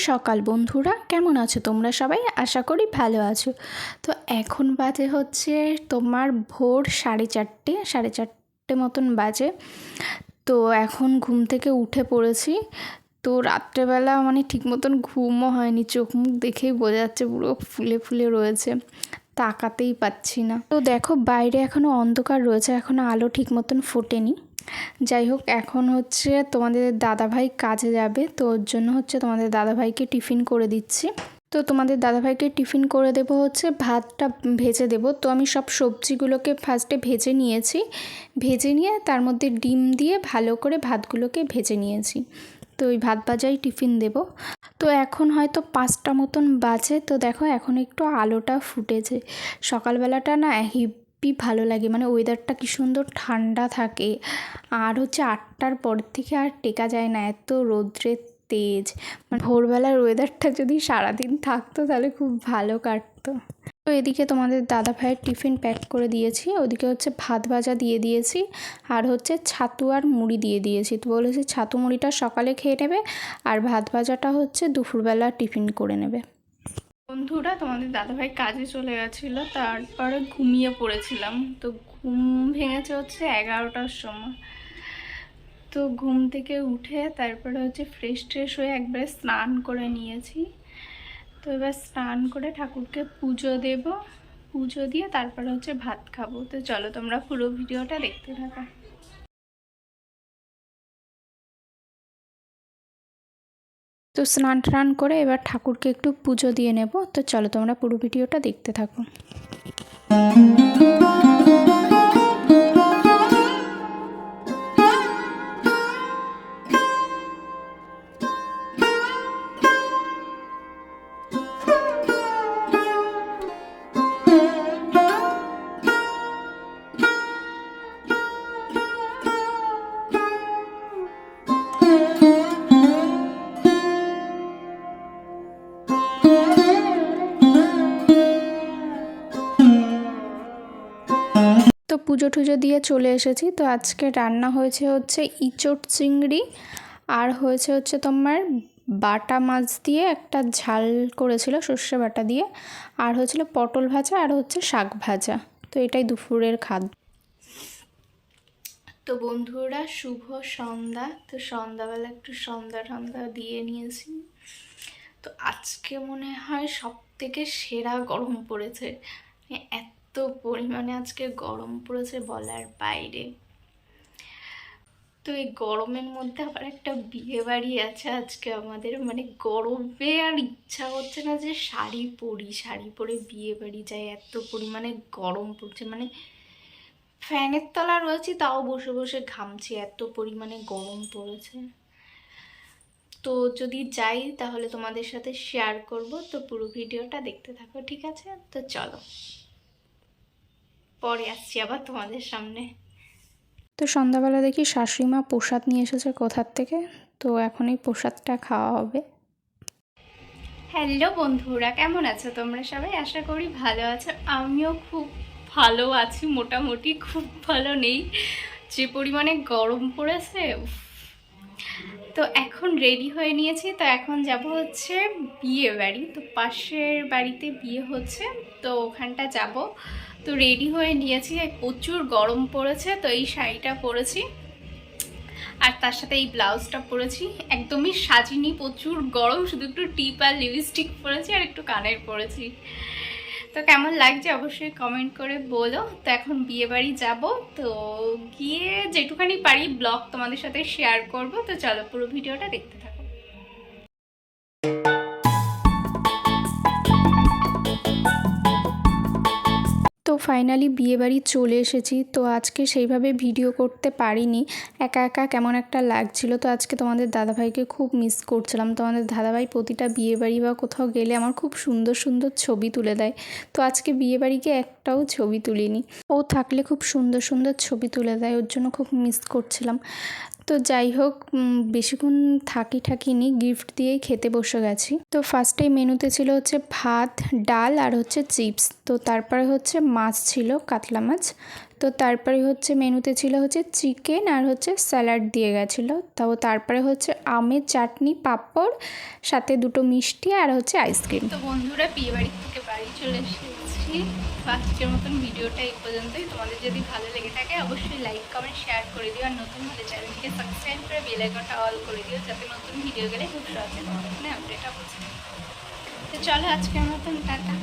সকাল বন্ধুরা, কেমন আছো তোমরা সবাই? আশা করি ভালো আছো। তো এখন বাজে হচ্ছে তোমার ভোর 4:30 মতন বাজে। তো এখন ঘুম থেকে উঠে পড়েছি। তো রাত্রেবেলা মানে ঠিক মতন ঘুমও হয়নি, চোখ মুখ দেখেই বোঝা যাচ্ছে পুরো ফুলে ফুলে রয়েছে, তাকাতেই পাচ্ছি না। তো দেখো বাইরে এখনও অন্ধকার রয়েছে, এখনও আলো ঠিক মতন ফোটেনি। যাই হোক, এখন হচ্ছে তোমাদের দাদাভাই কাজে যাবে, তো ওর জন্য হচ্ছে তোমাদের দাদাভাইকে টিফিন করে দিচ্ছি। তো তোমাদের দাদাভাইকে টিফিন করে দেবো হচ্ছে ভাতটা ভেজে দেব। তো আমি সব সবজিগুলোকে ফার্স্টে ভেজে নিয়েছি, ভেজে নিয়ে তার মধ্যে ডিম দিয়ে ভালো করে ভাতগুলোকে ভেজে নিয়েছি। তো ওই ভাত ভাজাই টিফিন দেব। তো এখন হয়তো 5টা মতন বাজে। তো দেখো এখন একটু আলোটা ফুটেছে। সকালবেলাটা না হেব্বি ভালো লাগে, মানে ওয়েদারটা কি সুন্দর ঠান্ডা থাকে। আর হচ্ছে 8টার পর থেকে আর টেকা যায় না, এত রৌদ্রের তেজ। মানে ভোরবেলার ওয়েদারটা যদি সারাদিন থাকতো তাহলে খুব ভালো কাটতো। তো এদিকে তোমাদের দাদা ভাইয়ের টিফিন প্যাক করে দিয়েছি, ওদিকে হচ্ছে ভাত ভাজা দিয়ে দিয়েছি, আর হচ্ছে ছাতু আর মুড়ি দিয়ে দিয়েছি। তো বলেছি ছাতু মুড়িটা সকালে খেয়ে নেবে, আর ভাত ভাজাটা হচ্ছে দুপুরবেলা টিফিন করে নেবে। বন্ধুরা, তোমাদের দাদাভাই কাজে চলে গেছিলো, তারপরে ঘুমিয়ে পড়েছিলাম। তো ঘুম ভেঙেছে হচ্ছে 11টার সময়। তো ঘুম থেকে উঠে তারপরে হচ্ছে ফ্রেশ ট্রেশ হয়ে একবারে স্নান করে নিয়েছি। তো এবার স্নান করে ঠাকুরকে পুজো দেব, পুজো দিয়ে তারপরে হচ্ছে ভাত খাবো। তো চলো তোমরা পুরো ভিডিওটা দেখতে থাকো। তো স্নান টান করে এবার ঠাকুরকে একটু পুজো দিয়ে নেব। তো চলো তোমরা পুরো ভিডিওটা দেখতে থাকো। তো পুজো টুজো দিয়ে চলে এসেছি। তো আজকে রান্না হয়েছে হচ্ছে ইঁচড় চিংড়ি, আর হয়েছে হচ্ছে তোমার বাটা মাছ দিয়ে একটা ঝাল করেছিল সর্ষে বাটা দিয়ে, আর হয়েছিল পটল ভাজা, আর হচ্ছে শাক ভাজা। তো এটাই দুপুরের খাদ্য। তো বন্ধুরা, শুভ সন্ধ্যা। তো সন্ধ্যাবেলা একটু সন্ধ্যা দিয়ে নিয়েছি। তো আজকে মনে হয় সব থেকে সেরা গরম পড়েছে, এত পরিমাণে আজকে গরম পড়েছে বলার বাইরে। তো এই গরমের মধ্যে আবার একটা বিয়ে বাড়ি আছে আজকে আমাদের, মানে গরমে আর ইচ্ছা হচ্ছে না যে শাড়ি পরে বিয়ে বাড়ি যাই, এত পরিমাণে গরম পড়ছে। মানে ফ্যানের তলা রয়েছি তাও বসে বসে ঘামছি, এত পরিমাণে গরম পড়েছে। তো যদি যাই তাহলে তোমাদের সাথে শেয়ার করব। তো পুরো ভিডিওটা দেখতে থাকো, ঠিক আছে? তো চলো পরে আসছি আবার তোমাদের সামনে। তো সন্ধ্যাবেলা দেখি শাশুড়িমা প্রসাদ নিয়ে এসেছে কোথার থেকে, তো এখন এই প্রসাদটা খাওয়া হবে। হ্যালো বন্ধুরা, কেমন আছো তোমরা সবাই? আশা করি ভালো আছো। আমিও খুব ভালো আছি, মোটামুটি, খুব ভালো নেই, যে পরিমাণে গরম পড়েছে। তো এখন রেডি হয়ে নিয়েছি। তো এখন যাব হচ্ছে বিয়ে বাড়ি। তো পাশের বাড়িতে বিয়ে হচ্ছে, তো ওখানটা যাব। তো রেডি হয়ে নিয়েছি, প্রচুর গরম পড়েছে। তো এই শাড়িটা পরেছি, আর তার সাথে এই ব্লাউজটা পরেছি। একদমই সাজিনি, প্রচুর গরম, শুধু একটু টিপ আর লিপস্টিক পরেছি, আর একটু কানের পরেছি। তো কেমন লাগছে অবশ্যই কমেন্ট করে বলো। তো এখন বিয়ে বাড়ি যাবো, তো গিয়ে যেটুখানি পারি ব্লগ তোমাদের সাথে শেয়ার করব। তো চলো পুরো ভিডিওটা দেখতে থাকো। তো ফাইনালি বিয়েবাড়ি চলে এসেছি। তো আজকে সেইভাবে ভিডিও করতে পারিনি, একা একা কেমন একটা লাগছিল। তো আজকে তোমাদের দাদাভাইকে খুব মিস করছিলাম। তোমাদের দাদাভাই প্রতিটা বিয়েবাড়ি বা কোথাও গেলে আমার খুব সুন্দর সুন্দর ছবি তুলে দেয়। তো আজকে বিয়েবাড়িকে একটাও ছবি তুলিনি, ও থাকলে খুব সুন্দর সুন্দর ছবি তুলে দেয়, ওর জন্য খুব মিস করছিলাম। তো যাই হোক, বেশিক্ষণ থাকিনি, গিফট দিয়েই খেতে বসে গেছি। তো ফার্স্টেই মেনুতে ছিল হচ্ছে ভাত, ডাল আর হচ্ছে চিপস। তো তারপরে হচ্ছে মাছ ছিল, কাতলা মাছ। তো তারপরে হচ্ছে মেনুতে ছিল হচ্ছে চিকেন আর হচ্ছে স্যালাড দিয়ে গেছিলো। তারপরে হচ্ছে আমের চাটনি, পাঁপড়, সাথে 2টো মিষ্টি আর হচ্ছে আইসক্রিম। তো বন্ধুরা, বিয়েবাড়ি থেকে বাড়ি চলে এসেছি। আজকের মতন ভিডিওটা এই পর্যন্তই। তোমাদের যদি ভালো লেগে থাকে অবশ্যই লাইক, কমেন্ট, শেয়ার করে দিও। আর নতুন হলে চ্যানেলটিকে সাবস্ক্রাইব করে বেল আইকনটা অল করে দিও, যাতে নতুন ভিডিও গেলে খুব সহজে তোমাদের ফোনে আপডেট হবে। তো চলো, আজকের মতন টাটা।